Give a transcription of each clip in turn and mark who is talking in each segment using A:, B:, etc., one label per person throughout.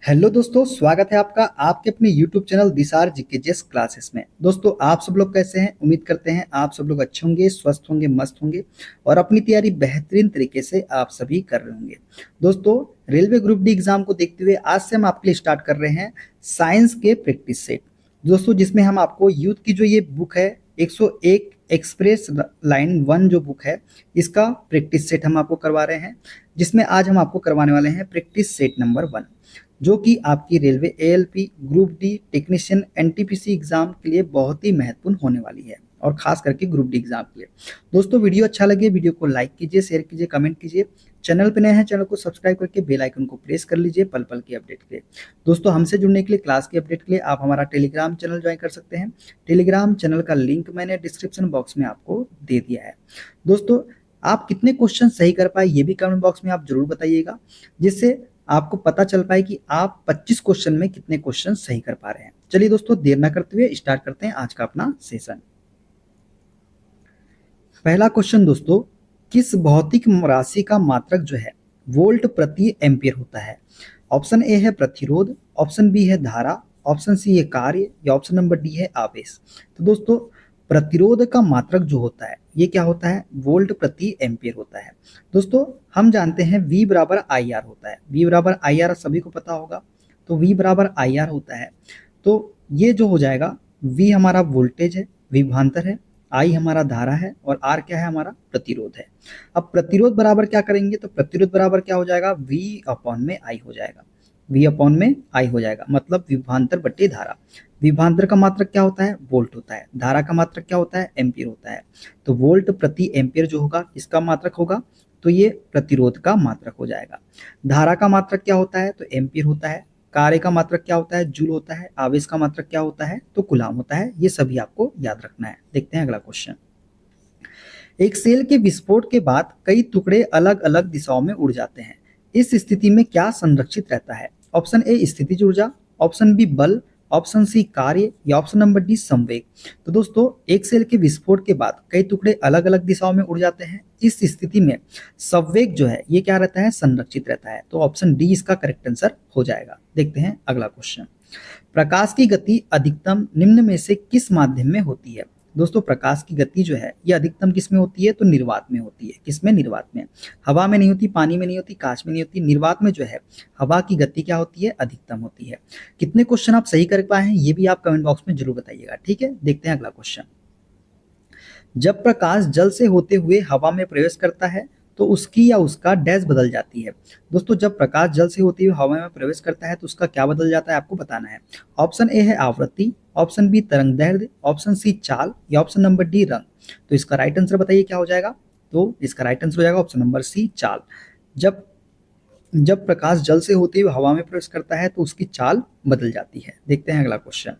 A: Hello दोस्तों, स्वागत है आपका आपके अपने YouTube चैनल दिसार जीकेजीएस क्लासेस में। दोस्तों, आप सब लोग कैसे हैं? उम्मीद करते हैं आप सब लोग अच्छे होंगे, स्वस्थ होंगे, मस्त होंगे और अपनी तैयारी बेहतरीन तरीके से आप सभी कर रहे होंगे। दोस्तों, रेलवे ग्रुप डी एग्जाम को देखते हुए आज से हम आपके लिए स्टार्ट कर रहे हैं साइंस के प्रैक्टिस सेट। दोस्तों, जिसमें हम आपको यूथ की जो ये बुक है 101 एक्सप्रेस लाइन 1 जो बुक है, इसका प्रैक्टिस सेट हम आपको करवा रहे हैं, जिसमें आज हम आपको करवाने वाले हैं प्रैक्टिस सेट नंबर 1, जो कि आपकी railway ALP, group D, technician, NTPC exam के लिए बहुत ही महत्वपूर्ण होने वाली है और खास करके ग्रुप डी एग्जाम के लिए। दोस्तों, वीडियो अच्छा लगे वीडियो को लाइक कीजिए, शेयर कीजिए, कमेंट कीजिए। चैनल पे नए हैं चैनल को सब्सक्राइब करके बेल आइकन को प्रेस कर लीजिए पल पल की अपडेट के लिए। दोस्तों, हमसे जुड़ने के लिए, क्लास की अपडेट के लिए आप हमारा टेलीग्राम चैनल ज्वाइन कर सकते हैं। टेलीग्राम चैनल का लिंक मैंने डिस्क्रिप्शन बॉक्स में आपको दे दिया है। दोस्तों, आप कितने क्वेश्चन सही कर पाए ये भी कमेंट बॉक्स में आप जरूर बताइएगा, जिससे आपको पता चल पाए कि आप 25 क्वेश्चन में कितने क्वेश्चन सही कर पा रहे हैं। चलिए दोस्तों, देर ना करते हुए स्टार्ट करते हैं आज का अपना सेशन। पहला क्वेश्चन दोस्तों, किस भौतिक राशि का मात्रक जो है वोल्ट प्रति एम्पियर होता है? ऑप्शन ए है प्रतिरोध, ऑप्शन बी है धारा, ऑप्शन सी है कार्य या ऑप्शन नंबर डी है आवेश। तो दोस्तों, प्रतिरोध का मात्रक जो होता है ये क्या होता है? वोल्ट प्रति एम्पियर होता है। दोस्तों, हम जानते हैं V बराबर आई आर होता है। V बराबर आई आर सभी को पता होगा। तो V बराबर आई आर होता है, तो ये जो हो जाएगा, V हमारा वोल्टेज है, विभवांतर है, I हमारा धारा है और R क्या है? हमारा प्रतिरोध है। अब प्रतिरोध बराबर क्या करेंगे? तो प्रतिरोध बराबर क्या हो जाएगा? V अपॉन में I हो जाएगा। V अपॉन में I हो जाएगा, मतलब विभवांतर बटे धारा। विभवांतर का मात्रक क्या होता है? वोल्ट होता है। धारा का मात्रक क्या होता है? एम्पियर होता है। तो वोल्ट प्रति एम्पियर जो होगा इसका मात्रक होगा, तो ये प्रतिरोध का मात्रक हो जाएगा। धारा का मात्रक क्या होता है? तो एम्पियर होता है। कार्य का मात्रक क्या होता है? जूल होता है। आवेश का मात्रक क्या होता है? तो कूलाम होता है। ये सभी आपको याद रखना है। देखते हैं अगला क्वेश्चन। एक सेल के विस्फोट के बाद कई टुकड़े अलग अलग दिशाओं में उड़ जाते हैं। इस स्थिति में क्या संरक्षित रहता है? ऑप्शन ए स्थितिज ऊर्जा, ऑप्शन बी बल, ऑप्शन सी कार्य या ऑप्शन नंबर डी संवेग। तो दोस्तों, एक सेल के विस्फोट के बाद कई टुकड़े अलग अलग दिशाओं में उड़ जाते हैं। इस स्थिति में संवेग जो है ये क्या रहता है? संरक्षित रहता है। तो ऑप्शन डी इसका करेक्ट आंसर हो जाएगा। देखते हैं अगला क्वेश्चन। प्रकाश की गति अधिकतम निम्न में से किस माध्यम में होती है? दोस्तों, प्रकाश की गति जो है ये अधिकतम किस में होती है? तो निर्वात में होती है। किसमें? निर्वात में। हवा में नहीं होती, पानी में नहीं होती, कांच में नहीं होती। निर्वात में जो है हवा की गति क्या होती है? अधिकतम होती है। कितने क्वेश्चन आप सही कर पाए हैं ये भी आप कमेंट बॉक्स में जरूर बताइएगा। ठीक है, देखते हैं अगला क्वेश्चन। जब प्रकाश जल से होते हुए हवा में प्रवेश करता है तो उसकी या उसका डैश बदल जाती है। दोस्तों, जब प्रकाश जल से होते हुए हवा में प्रवेश करता है तो उसका क्या बदल जाता है आपको बताना है। ऑप्शन ए है आवृत्ति, ऑप्शन बी तरंग दैर्ध्य, ऑप्शन सी चाल या ऑप्शन नंबर डी रंग। तो इसका राइट आंसर बताइए क्या हो जाएगा? तो इसका राइट आंसर हो जाएगा ऑप्शन नंबर सी चाल। जब जब प्रकाश जल से होते हुए हवा में प्रवेश करता है तो उसकी चाल बदल जाती है। देखते हैं अगला क्वेश्चन।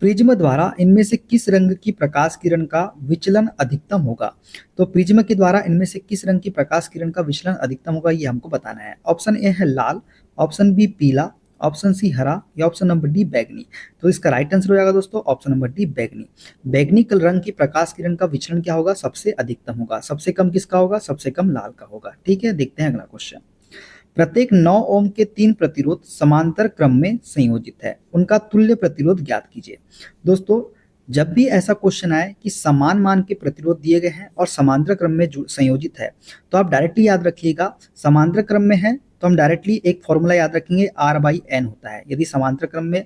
A: प्रिज्म द्वारा इनमें से किस रंग की प्रकाश किरण का विचलन अधिकतम होगा? तो प्रिज्म के द्वारा इनमें से किस रंग की प्रकाश किरण का विचलन अधिकतम होगा ये हमको बताना है। ऑप्शन ए है लाल, ऑप्शन बी पीला, ऑप्शन सी हरा या ऑप्शन नंबर डी बैगनी। तो इसका राइट आंसर हो जाएगा दोस्तों ऑप्शन नंबर डी बैगनी। बैगनी कल रंग की प्रकाश किरण का विचलन क्या होगा? सबसे अधिकतम होगा। सबसे कम किसका होगा? सबसे कम लाल का होगा। ठीक है, देखते हैं अगला क्वेश्चन। प्रत्येक 9 ओम के 3 प्रतिरोध समांतर क्रम में संयोजित है, उनका तुल्य प्रतिरोध ज्ञात कीजिए। दोस्तों, जब भी ऐसा क्वेश्चन आए कि समान मान के प्रतिरोध दिए गए हैं और समांतर क्रम में संयोजित है, तो आप डायरेक्टली याद रखिएगा समांतर क्रम में है तो हम डायरेक्टली एक फॉर्मूला याद रखेंगे, आर बाई एन होता है। यदि समांतर क्रम में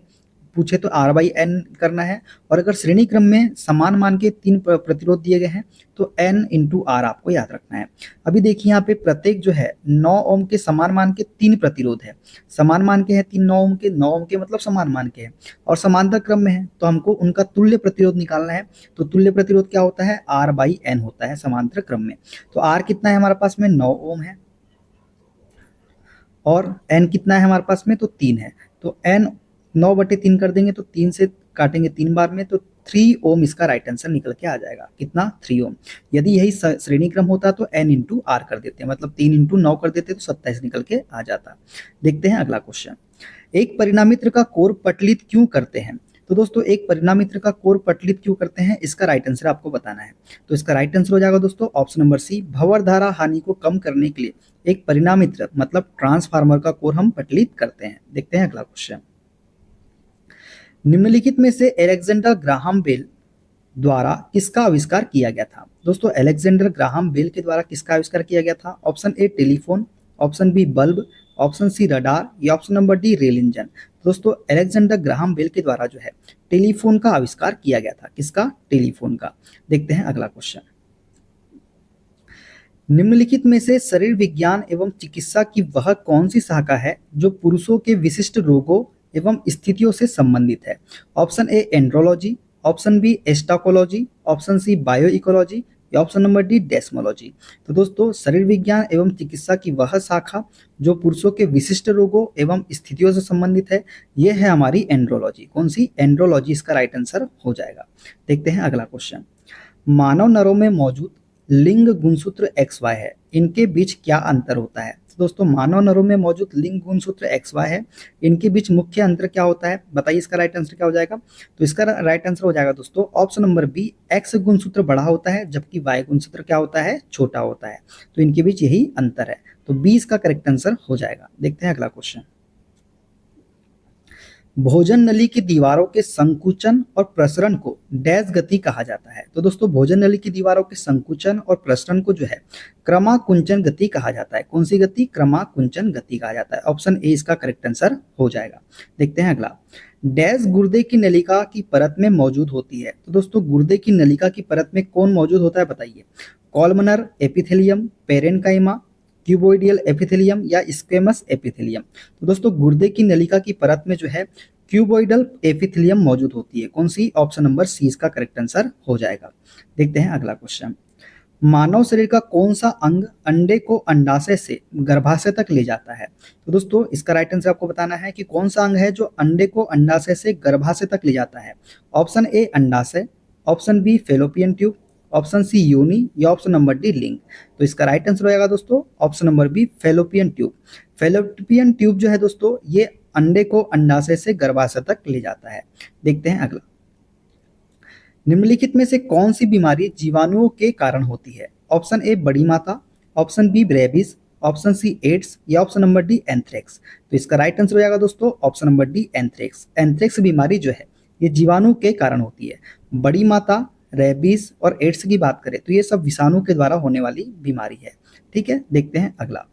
A: पूछे तो आर बाई एन करना है, और अगर श्रेणी क्रम में समान मान के 3 प्रतिरोध दिए गए हैं तो एन इंटू आर आपको याद रखना है। अभी देखिए यहाँ पे प्रत्येक जो है 9 ओम के समान मान के 3 प्रतिरोध है। समान मान के हैं 3 9 ओम के मतलब समान मान के हैं और समांतर क्रम में है, तो हमको उनका तुल्य प्रतिरोध निकालना है। तो तुल्य प्रतिरोध क्या होता है? आर बाई एन होता है समांतर क्रम में। तो आर कितना है हमारे पास में? 9 ओम है, और एन कितना है हमारे पास में? तो 3 है। तो एन 9/3 कर देंगे तो 3 से काटेंगे 3 बार में, तो 3 ओम इसका राइट आंसर निकल के आ जाएगा। कितना? 3 ओम। यदि यही श्रेणी क्रम होता तो एन इंटू आर कर देते हैं, मतलब 3 इंटू 9 कर देते तो 27 निकल के आ जाता। देखते हैं अगला क्वेश्चन। एक परिणामित्र का कोर पटलित क्यों करते हैं? तो दोस्तों एक परिणामित्र का कोर पटलित क्यों करते हैं, इसका राइट आंसर आपको बताना है। तो इसका राइट आंसर हो जाएगा दोस्तों ऑप्शन नंबर सी, भंवर धारा हानि को कम करने के लिए एक परिणामित्र मतलब ट्रांसफार्मर का कोर हम पटलित करते हैं। देखते हैं अगला क्वेश्चन। निम्नलिखित में से अलेक्जेंडर ग्राहम बेल द्वारा किसका आविष्कार किया गया था। दोस्तों अलेक्जेंडर ग्राहम बेल के द्वारा किसका आविष्कार किया गया था। Option A telephone, option B bulb, option C radar या option number D rail engine. दोस्तों अलेक्जेंडर ग्राहम बेल के द्वारा जो है टेलीफोन का आविष्कार किया गया था। किसका, टेलीफोन का। देखते हैं अगला क्वेश्चन। निम्नलिखित में से शरीर विज्ञान एवं चिकित्सा की वह कौन सी शाखा है जो पुरुषों के विशिष्ट रोगों एवं स्थितियों से संबंधित है। Option A andrology, option B एस्टाकोलॉजी, ऑप्शन सी बायो इकोलॉजी या ऑप्शन नंबर डी डेस्मोलॉजी। तो दोस्तों शरीर विज्ञान एवं चिकित्सा की वह शाखा जो पुरुषों के विशिष्ट रोगों एवं स्थितियों से संबंधित है, यह है हमारी एंड्रोलॉजी। कौन सी, एंड्रोलॉजी इसका राइट आंसर हो जाएगा। देखते हैं अगला क्वेश्चन। मानव नरों में मौजूद लिंग गुणसूत्र XY है, इनके बीच क्या अंतर होता है। तो दोस्तों मानव नरों में मौजूद लिंग गुणसूत्र XY है, इनके बीच मुख्य अंतर क्या होता है, बताइए इसका राइट आंसर क्या हो जाएगा। तो इसका राइट आंसर हो जाएगा दोस्तों ऑप्शन नंबर बी, X गुणसूत्र बड़ा होता है जबकि Y गुणसूत्र क्या होता है, छोटा होता है। तो इनके बीच यही अंतर है, तो बी इसका करेक्ट आंसर हो जाएगा। देखते हैं अगला क्वेश्चन। भोजन नली की दीवारों के संकुचन और प्रसरण को डैश गति कहा जाता है। तो दोस्तों भोजन नली की दीवारों के संकुचन और प्रसरण को जो है क्रमाकुंचन गति कहा जाता है। कौन सी गति, क्रमाकुंचन गति कहा जाता है। ऑप्शन ए इसका करेक्ट आंसर हो जाएगा। देखते हैं अगला। डैश गुर्दे की नलिका की परत में मौजूद होती है। तो दोस्तों गुर्दे की नलिका की परत में कौन मौजूद होता है, बताइए। कॉलमनर एपिथेलियम, पेरेनकाइमा, क्यूबोइडियल एपिथेलियम या स्क्वेमस एपिथेलियम। तो दोस्तों गुर्दे की नलिका की परत में जो है क्यूबोइडल एपिथेलियम मौजूद होती है। कौन सी, ऑप्शन नंबर सी इसका करेक्ट आंसर हो जाएगा। देखते हैं अगला क्वेश्चन। मानव शरीर का कौन सा अंग अंडे को अंडाशय से गर्भाशय तक ले जाता है। तो दोस्तों इसका राइट आंसर आपको बताना है कि कौन सा अंग है जो अंडे को अंडाशय से गर्भाशय तक ले जाता है। ऑप्शन ए अंडाशय, option B fallopian tube, option C योनि या ऑप्शन नंबर डी लिंग। तो इसका राइट आंसर हो जाएगा दोस्तों option number B fallopian tube. Fallopian tube जो है दोस्तों ये अंडे को अंडाशय से गर्भाशय तक ले जाता है। देखते हैं अगला। निम्नलिखित में से कौन सी बीमारी जीवाणुओं के कारण होती है। ऑप्शन ए बड़ी माता, option B rabies, option C AIDS या ऑप्शन नंबर डी एंथ्रेक्स। तो इसका राइट आंसर हो जाएगा दोस्तों option number D anthrax. Anthrax बीमारी जो है ये जीवाणु के कारण होती है। बड़ी माता, रेबीज और एड्स की बात करें तो ये सब विषाणु के द्वारा होने वाली बीमारी है। ठीक है, देखते हैं अगला।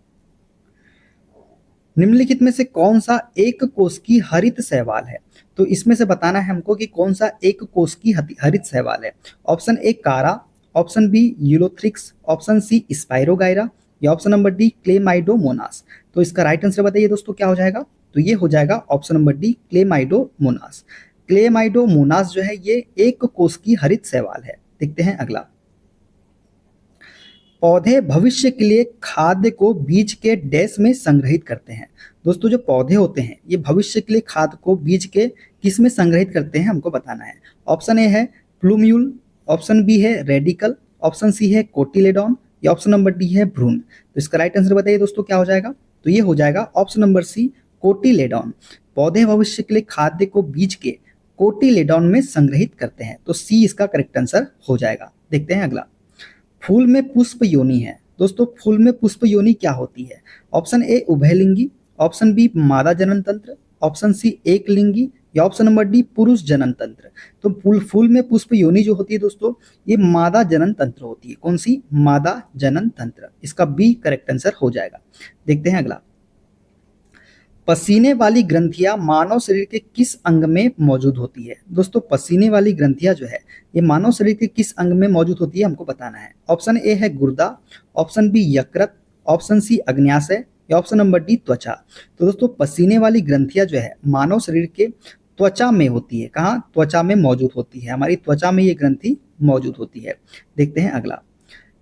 A: निम्नलिखित में से कौन सा एक कोश की हरित शैवाल है। तो इसमें से बताना है हमको कि कौन सा एक कोश की हरित शैवाल है। Option A chara, option B ulothrix, option C spirogyra या ऑप्शन नंबर डी क्लेमाइडोमोनास। तो इसका राइट आंसर बताइए दोस्तों क्या हो जाएगा। तो ये हो जाएगा option number D Chlamydomonas. Chlamydomonas जो है ये एक कोश की हरित शैवाल है। देखते हैं अगला। पौधे भविष्य के लिए खाद्य को बीज के डैश में संग्रहित करते हैं। दोस्तों जो पौधे होते हैं ये भविष्य के लिए खाद्य को बीज के किस में संग्रहित करते हैं हमको बताना है। ऑप्शन ए है प्लूम्यूल, ऑप्शन बी है रेडिकल, ऑप्शन सी है कोटिलेडॉन या ऑप्शन नंबर डी है भ्रूण। तो इसका राइट आंसर बताइए दोस्तों क्या हो जाएगा। तो ये हो जाएगा ऑप्शन नंबर सी कोटिलेडॉन। पौधे भविष्य के लिए खाद्य को बीज के कोटिलेडॉन में संग्रहित करते हैं। तो सी इसका करेक्ट आंसर हो जाएगा। देखते हैं अगला। फूल में पुष्प योनि है। दोस्तों फूल में पुष्प योनि क्या होती है। ऑप्शन ए उभयलिंगी, ऑप्शन बी मादा जनन तंत्र, ऑप्शन सी एक लिंगी या ऑप्शन नंबर डी पुरुष जनन तंत्र। तो फूल में पुष्प योनि जो होती है दोस्तों ये मादा जनन तंत्र होती है। कौन सी, मादा जनन तंत्र। इसका बी करेक्ट आंसर हो जाएगा। देखते हैं अगला। पसीने वाली ग्रंथियां मानव शरीर के किस अंग में मौजूद होती है। दोस्तों पसीने वाली ग्रंथियां जो है ये मानव शरीर के किस अंग में मौजूद होती है हमको बताना है। ऑप्शन ए है गुर्दा, ऑप्शन बी यकृत, ऑप्शन सी अग्न्याशय या ऑप्शन नंबर डी त्वचा। तो दोस्तों पसीने वाली ग्रंथियां जो है मानव शरीर के त्वचा में होती है। कहाँ, त्वचा में मौजूद होती है। हमारी त्वचा में ये ग्रंथि मौजूद होती है। देखते हैं अगला।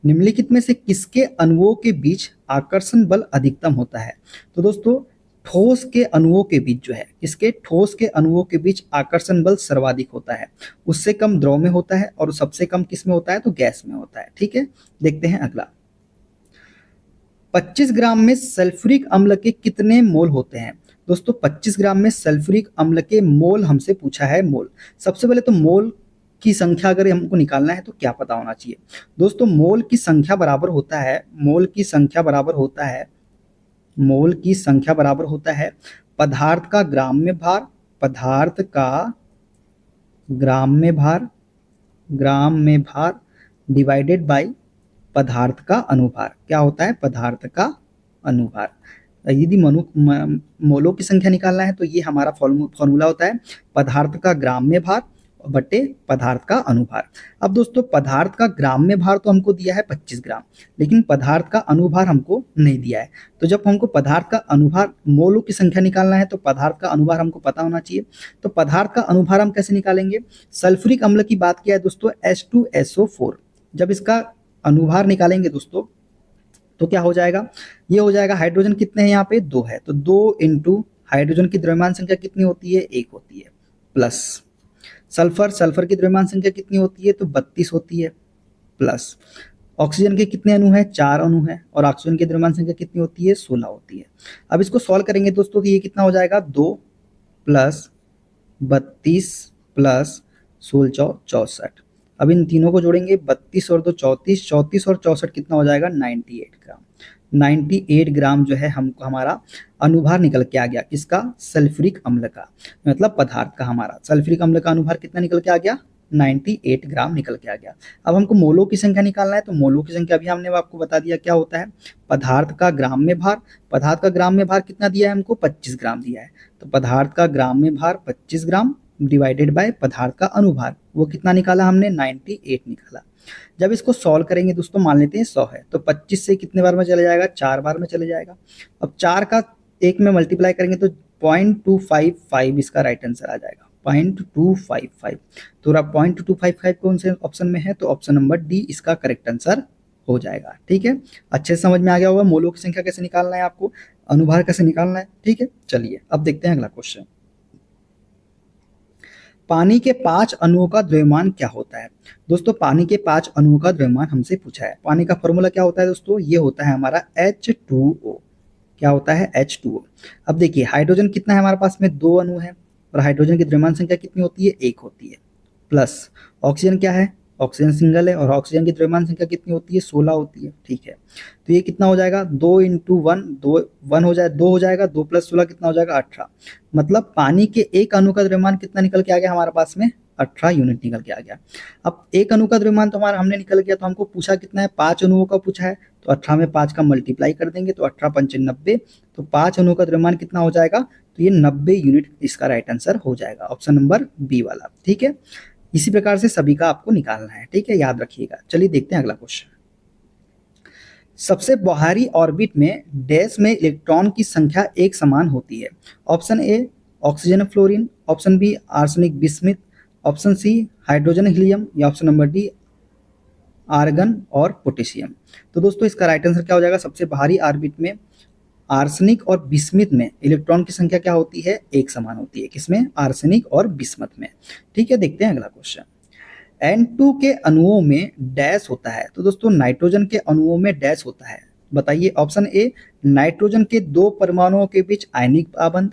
A: निम्नलिखित में से किसके अणुओं के बीच आकर्षण बल अधिकतम होता है। तो दोस्तों ठोस के अणुओं के बीच जो है इसके ठोस के अणुओं के बीच आकर्षण बल सर्वाधिक होता है। उससे कम द्रव में होता है और सबसे कम किस में होता है, तो गैस में होता है। ठीक है, देखते हैं अगला। 25 ग्राम में सल्फ्यूरिक अम्ल के कितने मोल होते हैं। दोस्तों 25 ग्राम में सल्फ्यूरिक अम्ल के मोल हमसे पूछा है, मोल। सबसे पहले तो मोल की संख्या अगर हमको निकालना है तो क्या पता होना चाहिए दोस्तों? मोल की संख्या बराबर होता है, मोल की संख्या बराबर होता है, मोल की संख्या बराबर होता है पदार्थ का ग्राम में भार, पदार्थ का ग्राम में भार, ग्राम में भार डिवाइडेड बाय पदार्थ का अनुभार। क्या होता है? पदार्थ का अनुभार। यदि मोलों की संख्या निकालना है तो ये हमारा फॉर्मूला होता है पदार्थ का ग्राम में भार बटे पदार्थ का अनुभार। अब दोस्तों पदार्थ का ग्राम में भार तो हमको दिया है 25 ग्राम, लेकिन पदार्थ का अनुभार हमको नहीं दिया है। तो जब हमको पदार्थ का अनुभार, मोलों की संख्या निकालना है तो पदार्थ का अनुभार हमको पता होना चाहिए। तो पदार्थ का अनुभार हम कैसे निकालेंगे? सल्फ्यूरिक अम्ल की बात किया है दोस्तों, H2SO4। जब इसका अनुभार निकालेंगे दोस्तों तो क्या हो जाएगा? ये हो जाएगा, हाइड्रोजन कितने हैं यहाँ पे? 2 है, तो 2 इंटू हाइड्रोजन की द्रव्यमान संख्या कितनी होती है? 1 होती है, प्लस सल्फर, सल्फर की द्रव्यमान संख्या कितनी होती है? तो 32 होती है, प्लस ऑक्सीजन के कितने अणु हैं? 4 अणु हैं, और ऑक्सीजन की द्रव्यमान संख्या कितनी होती है? 16 होती है। अब इसको सॉल्व करेंगे दोस्तों तो ये कितना हो जाएगा? 2 प्लस 32 प्लस 16 64। अब इन तीनों को जोड़ेंगे, 32 और 2 34, 34 और 64 कितना हो जाएगा? 98 ग्राम। 98 ग्राम जो है हमको हमारा अनुभार निकल के आ गया, किसका? सल्फ्यूरिक अम्ल का, मतलब पदार्थ का। हमारा सल्फ्यूरिक अम्ल का अनुभार कितना निकल के आ गया? 98 ग्राम निकल के आ गया। अब हमको मोलों की संख्या निकालना है, तो मोलों की संख्या अभी हमने आपको बता दिया क्या होता है, पदार्थ का ग्राम में भार। पदार्थ का ग्राम में भार कितना दिया है हमको? 25 ग्राम दिया है। तो पदार्थ का ग्राम में भार 25 ग्राम डिवाइडेड बाय पदार्थ का अनुभार, वो कितना निकाला हमने? 98 निकाला। जब इसको सॉल्व करेंगे दोस्तों, मान लेते हैं 100 है, तो 25 से कितने बार में चले जाएगा? 4 बार में चले जाएगा। अब 4 का 1 में मल्टीप्लाई करेंगे तो 0.255 इसका राइट आंसर आ जाएगा, 0.255। तो 0.255 कौन से ऑप्शन में है? तो ऑप्शन नंबर डी इसका करेक्ट आंसर हो जाएगा। ठीक है, अच्छे से समझ में आ गया होगा मोलों की संख्या कैसे निकालना है, आपको अनुभार कैसे निकालना है। ठीक है, चलिए अब देखते हैं अगला क्वेश्चन। पानी के 5 अणुओं का द्रव्यमान क्या होता है? दोस्तों पानी के 5 अणुओं का द्रव्यमान हमसे पूछा है। पानी का फॉर्मूला क्या होता है दोस्तों? ये होता है हमारा H2O। क्या होता है? H2O। अब देखिए हाइड्रोजन कितना है हमारे पास में? 2 अणु है, और हाइड्रोजन की द्रव्यमान संख्या कितनी होती है? 1 होती है, प्लस ऑक्सीजन क्या है? ऑक्सीजन सिंगल है, और ऑक्सीजन की द्रव्यमान संख्या कितनी होती है? 16 होती है। ठीक है, तो ये कितना हो जाएगा? 2 इंटू 1, 1 हो जाए, 2 हो जाएगा, 2 प्लस 16 कितना हो जाएगा? 18। मतलब पानी के एक अणु का द्रव्यमान कितना निकल के आ गया हमारे पास में? 18 यूनिट निकल के आ गया। अब एक अणु का द्रव्यमान तो हमारा हमने निकल गया, तो हमको पूछा कितना है? 5 अणुओं का पूछा है, तो 18 में 5 का मल्टीप्लाई कर देंगे तो 18 पंचे 90, तो 5 अणुओं का द्रव्यमान कितना हो जाएगा? तो ये 90 यूनिट इसका राइट आंसर हो जाएगा, ऑप्शन नंबर बी वाला। ठीक है, इसी प्रकार से सभी का आपको निकालना है। ठीक है, याद रखिएगा। चलिए देखते हैं अगला क्वेश्चन। सबसे बाहरी ऑर्बिट में डैश में इलेक्ट्रॉन की संख्या एक समान होती है। Option A oxygen fluorine, option B arsenic bismuth, option C hydrogen helium, या ऑप्शन नंबर डी आर्गन और पोटेशियम। तो दोस्तों इसका राइट आंसर क्या हो जाएगा? सबसे बाहरी ऑर्बिट में आर्सेनिक और बिस्मिथ में इलेक्ट्रॉन की संख्या क्या होती है? एक समान होती है। किसमें? आर्सेनिक और बिस्मथ में। ठीक है, देखते हैं अगला क्वेश्चन। N2 के अणुओं में डैश होता है। तो दोस्तों नाइट्रोजन के अणुओं में डैश होता है, बताइए। ऑप्शन ए नाइट्रोजन के 2 परमाणुओं के बीच आयनिक आबंध,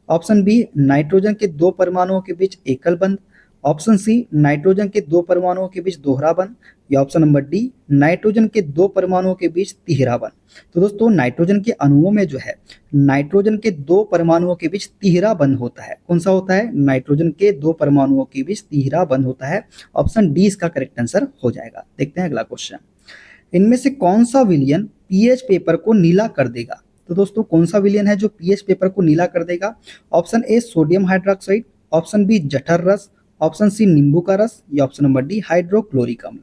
A: ऑप्शन बी नाइट्रोजन के 2 परमाणुओं के बीच एकल बंध, ऑप्शन सी नाइट्रोजन के 2 परमाणुओं के बीच दोहरा बंध, या ऑप्शन नंबर डी नाइट्रोजन के 2 परमाणुओं के बीच तिहरा बंध। तो दोस्तों नाइट्रोजन के अणुओं में जो है नाइट्रोजन के 2 परमाणुओं के बीच तिहरा बंध होता है। कौन सा होता है? नाइट्रोजन के 2 परमाणुओं के बीच तिहरा बंध होता है। ऑप्शन डी इसका करेक्ट आंसर हो जाएगा। देखते हैं अगला क्वेश्चन। इनमें से कौन सा विलयन पीएच पेपर को नीला कर देगा? तो दोस्तों कौन सा विलयन है जो पीएच पेपर को नीला कर देगा? Option A sodium hydroxide, option B जठर रस, ऑप्शन सी नींबू का रस, या ऑप्शन नंबर डी हाइड्रोक्लोरिक अम्ल।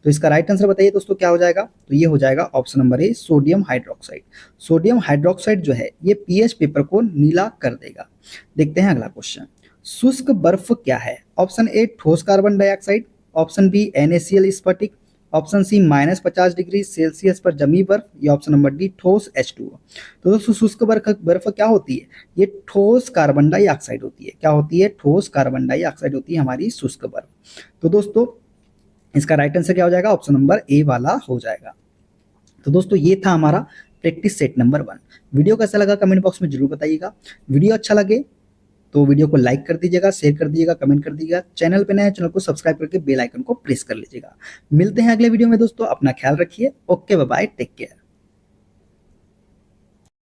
A: तो इसका राइट आंसर बताइए दोस्तों क्या हो जाएगा? तो ये हो जाएगा option number A sodium hydroxide. Sodium hydroxide जो है ये पीएच पेपर को नीला कर देगा। देखते हैं अगला क्वेश्चन। शुष्क बर्फ क्या है? ऑप्शन ए ठोस carbon dioxide, option B NaCl स्फटिक, ऑप्शन सी -50 डिग्री सेल्सियस पर जमी बर्फ, या ऑप्शन नंबर डी ठोस H2O। तो दोस्तों शुष्क बर्फ क्या होती है? ये ठोस कार्बन डाइऑक्साइड होती है। क्या होती है? ठोस कार्बन डाइऑक्साइड होती है हमारी शुष्क बर्फ। तो दोस्तों इसका राइट आंसर क्या हो जाएगा? ऑप्शन नंबर ए वाला हो जाएगा। तो दोस्तों ये था हमारा प्रैक्टिस सेट नंबर 1। वीडियो कैसा लगा कमेंट बॉक्स में जरूर बताइएगा। वीडियो अच्छा लगे तो वीडियो को लाइक कर दीजिएगा, शेयर कर दीजिएगा, कमेंट कर दीजिएगा। चैनल पे नया है, चैनल को सब्सक्राइब करके बेल आइकन को प्रेस कर लीजिएगा। मिलते हैं अगले वीडियो में दोस्तों, अपना ख्याल रखिए। Okay, bye bye, take care.